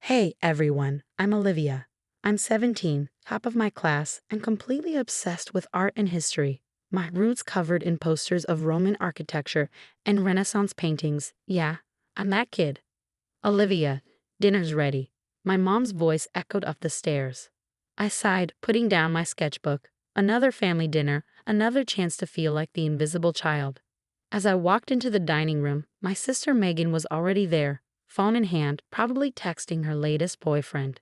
Hey everyone, I'm Olivia. I'm 17, top of my class, and completely obsessed with art and history. My room's covered in posters of Roman architecture and Renaissance paintings. Yeah, I'm that kid. Olivia, dinner's ready. My mom's voice echoed up the stairs. I sighed, putting down my sketchbook. Another family dinner, another chance to feel like the invisible child. As I walked into the dining room, my sister Megan was already there, phone in hand, probably texting her latest boyfriend.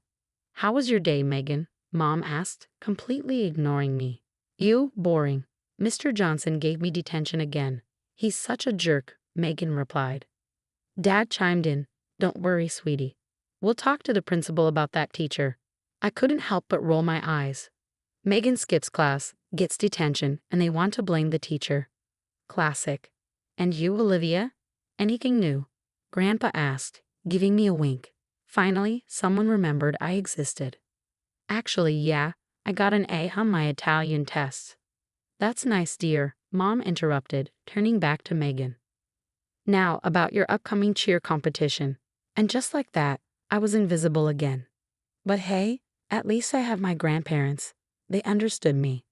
"How was your day, Megan?" Mom asked, completely ignoring me. "You, boring. Mr. Johnson gave me detention again. He's such a jerk," Megan replied. Dad chimed in, "Don't worry, sweetie. We'll talk to the principal about that teacher." I couldn't help but roll my eyes. Megan skips class, gets detention, and they want to blame the teacher. Classic. "And you, Olivia? Anything new?" Grandpa asked, giving me a wink. Finally, someone remembered I existed. "Actually, yeah, I got an A on my Italian test." "That's nice, dear," Mom interrupted, turning back to Megan. "Now, about your upcoming cheer competition." And just like that, I was invisible again. But hey, at least I have my grandparents. They understood me.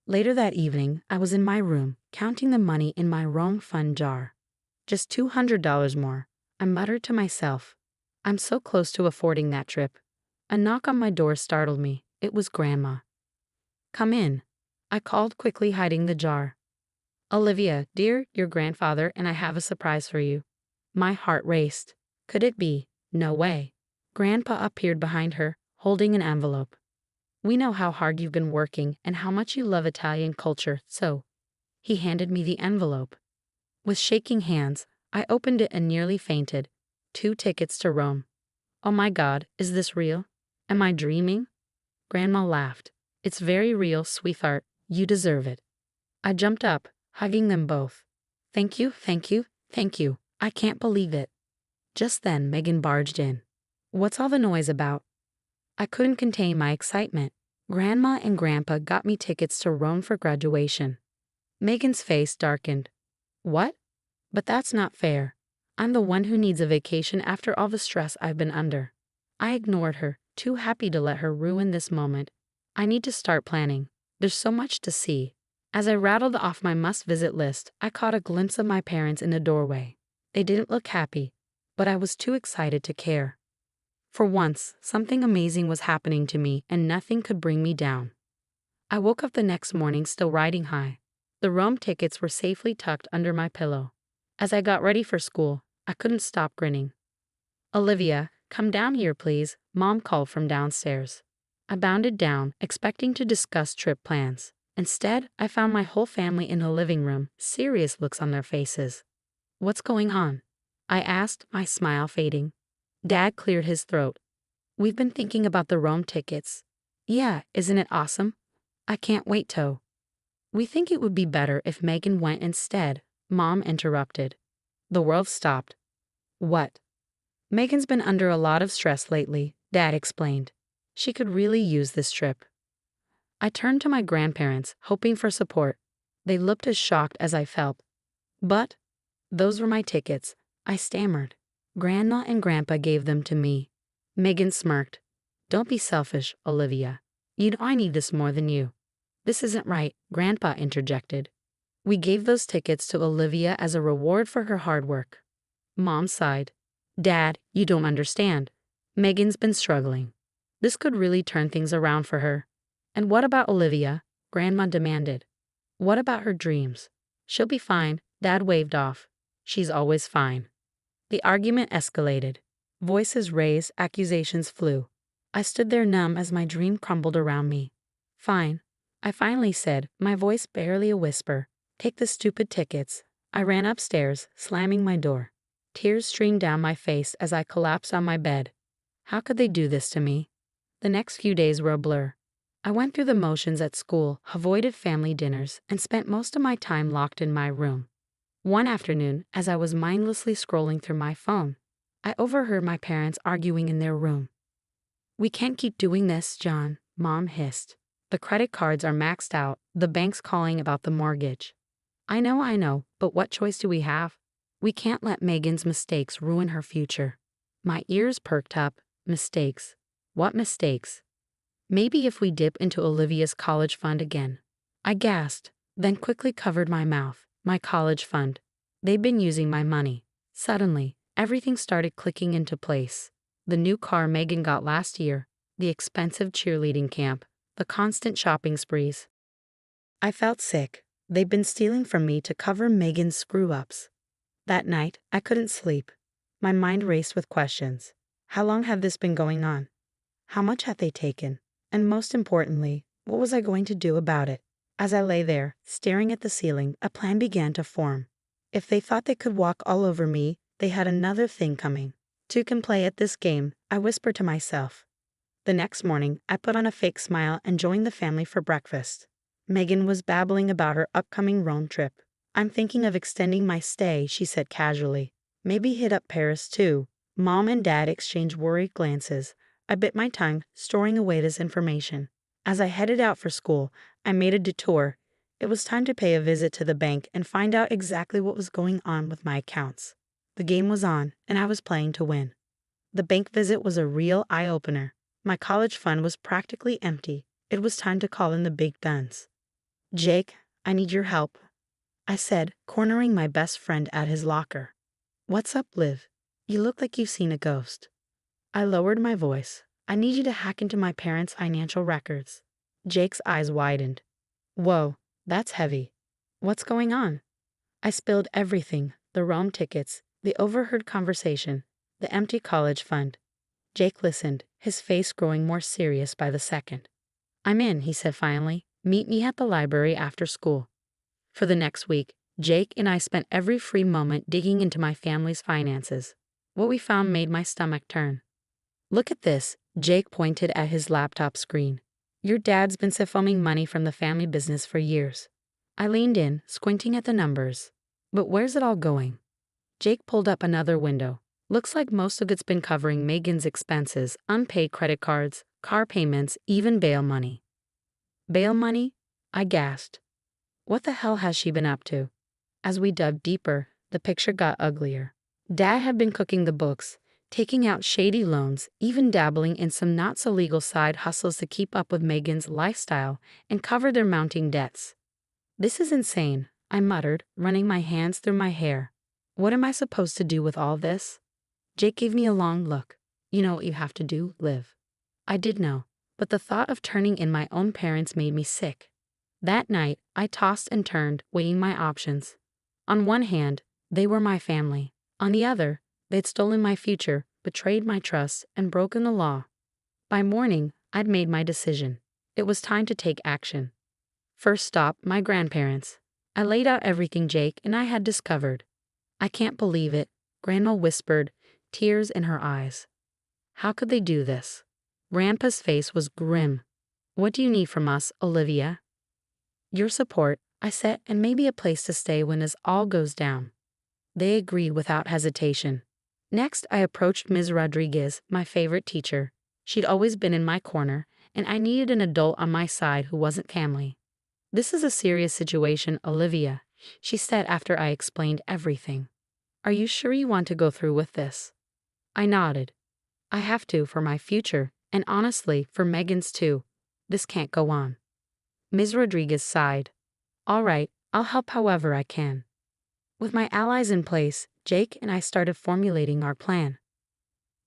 Later that evening, I was in my room, counting the money in my Rome fund jar. Just $200 more. I muttered to myself. I'm so close to affording that trip. A knock on my door startled me. It was Grandma. "Come in," I called, quickly hiding the jar. "Olivia, dear, your grandfather and I have a surprise for you." My heart raced. Could it be? No way. Grandpa appeared behind her, holding an envelope. "We know how hard you've been working and how much you love Italian culture, so." He handed me the envelope. With shaking hands, I opened it and nearly fainted. 2 tickets to Rome. "Oh my God, is this real? Am I dreaming?" Grandma laughed. "It's very real, sweetheart. You deserve it." I jumped up, hugging them both. "Thank you, thank you, thank you. I can't believe it." Just then, Megan barged in. "What's all the noise about?" I couldn't contain my excitement. Grandma and Grandpa got me tickets to Rome for graduation. Megan's face darkened. "What? But that's not fair. I'm the one who needs a vacation after all the stress I've been under." I ignored her, too happy to let her ruin this moment. "I need to start planning. There's so much to see." As I rattled off my must-visit list, I caught a glimpse of my parents in the doorway. They didn't look happy, but I was too excited to care. For once, something amazing was happening to me, and nothing could bring me down. I woke up the next morning still riding high. The Rome tickets were safely tucked under my pillow. As I got ready for school, I couldn't stop grinning. "Olivia, come down here, please," Mom called from downstairs. I bounded down, expecting to discuss trip plans. Instead, I found my whole family in the living room, serious looks on their faces. "What's going on?" I asked, my smile fading. Dad cleared his throat. "We've been thinking about the Rome tickets." "Yeah, isn't it awesome?" "I can't wait to." "We think it would be better if Megan went instead," Mom interrupted. The world stopped. "What?" "Megan's been under a lot of stress lately," Dad explained. "She could really use this trip." I turned to my grandparents, hoping for support. They looked as shocked as I felt. "But those were my tickets," I stammered. "Grandma and Grandpa gave them to me." Megan smirked. "Don't be selfish, Olivia. You know I need this more than you." "This isn't right," Grandpa interjected. "We gave those tickets to Olivia as a reward for her hard work." Mom sighed. "Dad, you don't understand. Megan's been struggling. This could really turn things around for her." "And what about Olivia?" Grandma demanded. "What about her dreams?" "She'll be fine," Dad waved off. "She's always fine." The argument escalated. Voices raised, accusations flew. I stood there numb as my dream crumbled around me. "Fine," I finally said, my voice barely a whisper. "Take the stupid tickets." I ran upstairs, slamming my door. Tears streamed down my face as I collapsed on my bed. How could they do this to me? The next few days were a blur. I went through the motions at school, avoided family dinners, and spent most of my time locked in my room. One afternoon, as I was mindlessly scrolling through my phone, I overheard my parents arguing in their room. "We can't keep doing this, John," Mom hissed. "The credit cards are maxed out, the bank's calling about the mortgage." I know, but what choice do we have? We can't let Megan's mistakes ruin her future." My ears perked up. Mistakes. What mistakes? Maybe if we dip into Olivia's college fund again. I gasped, then quickly covered my mouth. My college fund. They've been using my money. Suddenly, everything started clicking into place. The new car Megan got last year, the expensive cheerleading camp, the constant shopping sprees. I felt sick. They'd been stealing from me to cover Megan's screw-ups. That night, I couldn't sleep. My mind raced with questions. How long had this been going on? How much had they taken? And most importantly, what was I going to do about it? As I lay there, staring at the ceiling, a plan began to form. If they thought they could walk all over me, they had another thing coming. Two can play at this game, I whispered to myself. The next morning, I put on a fake smile and joined the family for breakfast. Megan was babbling about her upcoming Rome trip. I'm thinking of extending my stay, she said casually. Maybe hit up Paris too. Mom and Dad exchanged worried glances. I bit my tongue, storing away this information. As I headed out for school, I made a detour. It was time to pay a visit to the bank and find out exactly what was going on with my accounts. The game was on, and I was playing to win. The bank visit was a real eye-opener. My college fund was practically empty. It was time to call in the big guns. Jake, I need your help, I said, cornering my best friend at his locker. What's up, Liv? You look like you've seen a ghost. I lowered my voice. I need you to hack into my parents' financial records. Jake's eyes widened. Whoa, that's heavy. What's going on? I spilled everything, the Rome tickets, the overheard conversation, the empty college fund. Jake listened, his face growing more serious by the second. I'm in, he said finally. Meet me at the library after school. For the next week, Jake and I spent every free moment digging into my family's finances. What we found made my stomach turn. Look at this, Jake pointed at his laptop screen. Your dad's been siphonning money from the family business for years. I leaned in, squinting at the numbers. But where's it all going? Jake pulled up another window. Looks like most of it's been covering Megan's expenses, unpaid credit cards, car payments, even bail money. Bail money? I gasped. What the hell has she been up to? As we dug deeper, the picture got uglier. Dad had been cooking the books, taking out shady loans, even dabbling in some not-so-legal side hustles to keep up with Megan's lifestyle and cover their mounting debts. This is insane, I muttered, running my hands through my hair. What am I supposed to do with all this? Jake gave me a long look. You know what you have to do, Liv. I did know, but the thought of turning in my own parents made me sick. That night, I tossed and turned, weighing my options. On one hand, they were my family. On the other, they'd stolen my future, betrayed my trust, and broken the law. By morning, I'd made my decision. It was time to take action. First stop, my grandparents. I laid out everything Jake and I had discovered. I can't believe it, Grandma whispered, tears in her eyes. How could they do this? Grandpa's face was grim. What do you need from us, Olivia? Your support, I said, and maybe a place to stay when this all goes down. They agreed without hesitation. Next, I approached Ms. Rodriguez, my favorite teacher. She'd always been in my corner, and I needed an adult on my side who wasn't family. This is a serious situation, Olivia, she said after I explained everything. Are you sure you want to go through with this? I nodded. I have to for my future, and honestly, for Megan's too. This can't go on. Ms. Rodriguez sighed. All right, I'll help however I can. With my allies in place, Jake and I started formulating our plan.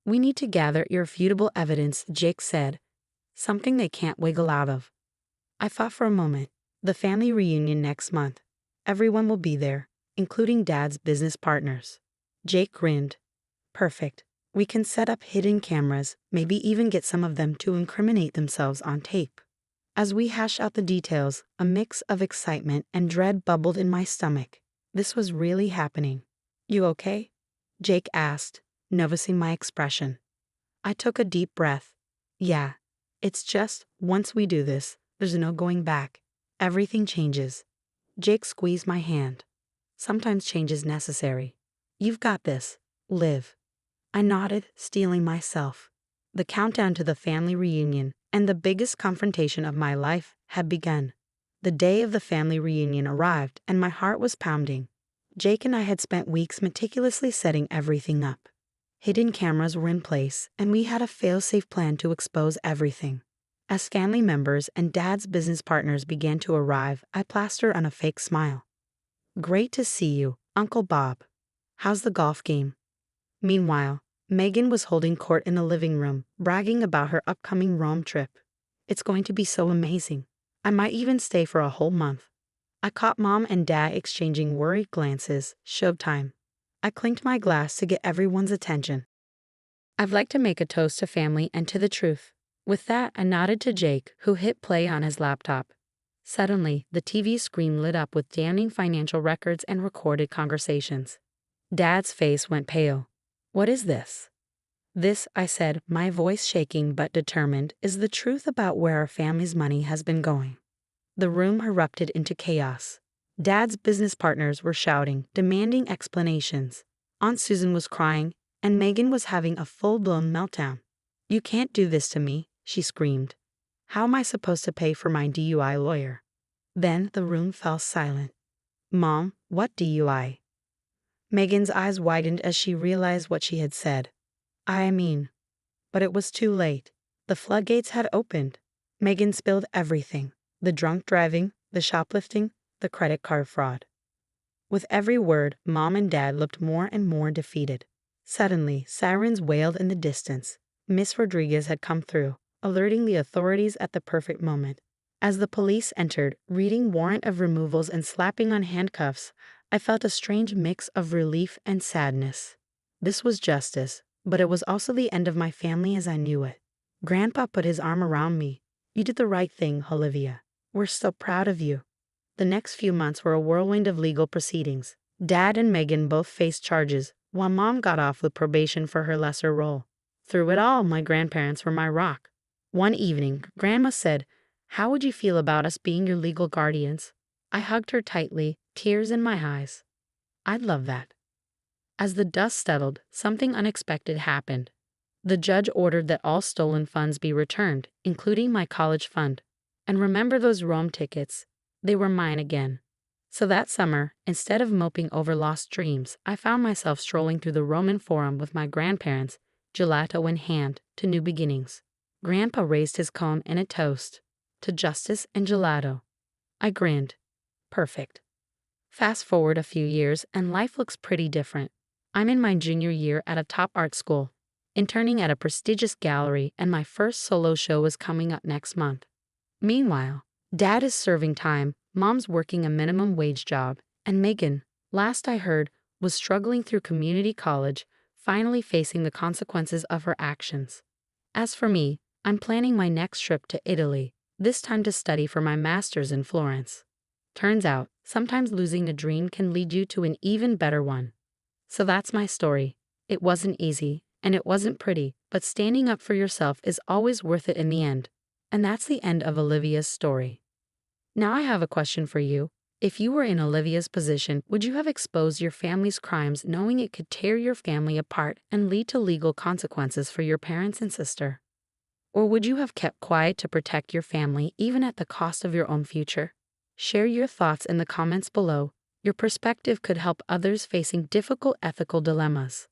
We need to gather irrefutable evidence, Jake said. Something they can't wiggle out of. I thought for a moment. The family reunion next month. Everyone will be there, including Dad's business partners. Jake grinned. Perfect. We can set up hidden cameras, maybe even get some of them to incriminate themselves on tape. As we hashed out the details, a mix of excitement and dread bubbled in my stomach. This was really happening. You okay? Jake asked, noticing my expression. I took a deep breath. Yeah, it's just, once we do this, there's no going back. Everything changes. Jake squeezed my hand. Sometimes change is necessary. You've got this. Liv. I nodded, steeling myself. The countdown to the family reunion and the biggest confrontation of my life had begun. The day of the family reunion arrived and my heart was pounding. Jake and I had spent weeks meticulously setting everything up. Hidden cameras were in place, and we had a fail-safe plan to expose everything. As family members and Dad's business partners began to arrive, I plastered on a fake smile. "Great to see you, Uncle Bob. How's the golf game?" Meanwhile, Megan was holding court in the living room, bragging about her upcoming Rome trip. "It's going to be so amazing. I might even stay for a whole month." I caught Mom and Dad exchanging worried glances. Showtime. I clinked my glass to get everyone's attention. "I'd like to make a toast to family and to the truth." With that, I nodded to Jake, who hit play on his laptop. Suddenly, the TV screen lit up with damning financial records and recorded conversations. Dad's face went pale. "What is this?" "This," I said, my voice shaking but determined, "is the truth about where our family's money has been going." The room erupted into chaos. Dad's business partners were shouting, demanding explanations. Aunt Susan was crying, and Megan was having a full-blown meltdown. "You can't do this to me," she screamed. "How am I supposed to pay for my DUI lawyer?" Then the room fell silent. "Mom, what DUI?" Megan's eyes widened as she realized what she had said. I mean, but it was too late. The floodgates had opened. Megan spilled everything: the drunk driving, the shoplifting, the credit card fraud. With every word, Mom and Dad looked more and more defeated. Suddenly, sirens wailed in the distance. Miss Rodriguez had come through, alerting the authorities at the perfect moment. As the police entered, reading warrant of removals and slapping on handcuffs, I felt a strange mix of relief and sadness. This was justice, but it was also the end of my family as I knew it. Grandpa put his arm around me. "You did the right thing, Olivia. We're so proud of you." The next few months were a whirlwind of legal proceedings. Dad and Megan both faced charges, while Mom got off with probation for her lesser role. Through it all, my grandparents were my rock. One evening, Grandma said, "How would you feel about us being your legal guardians?" I hugged her tightly, tears in my eyes. "I'd love that." As the dust settled, something unexpected happened. The judge ordered that all stolen funds be returned, including my college fund. And remember those Rome tickets? They were mine again. So that summer, instead of moping over lost dreams, I found myself strolling through the Roman Forum with my grandparents, gelato in hand, to new beginnings. Grandpa raised his cone in a toast to justice and gelato. I grinned. Perfect. Fast forward a few years, and life looks pretty different. I'm in my junior year at a top art school, interning at a prestigious gallery, and my first solo show is coming up next month. Meanwhile, Dad is serving time, Mom's working a minimum wage job, and Megan, last I heard, was struggling through community college, finally facing the consequences of her actions. As for me, I'm planning my next trip to Italy, this time to study for my master's in Florence. Turns out, sometimes losing a dream can lead you to an even better one. So that's my story. It wasn't easy, and it wasn't pretty, but standing up for yourself is always worth it in the end. And that's the end of Olivia's story. Now I have a question for you. If you were in Olivia's position, would you have exposed your family's crimes knowing it could tear your family apart and lead to legal consequences for your parents and sister? Or would you have kept quiet to protect your family even at the cost of your own future? Share your thoughts in the comments below. Your perspective could help others facing difficult ethical dilemmas.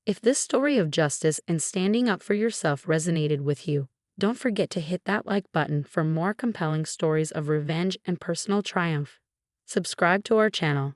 If this story of justice and standing up for yourself resonated with you, don't forget to hit that like button for more compelling stories of revenge and personal triumph. Subscribe to our channel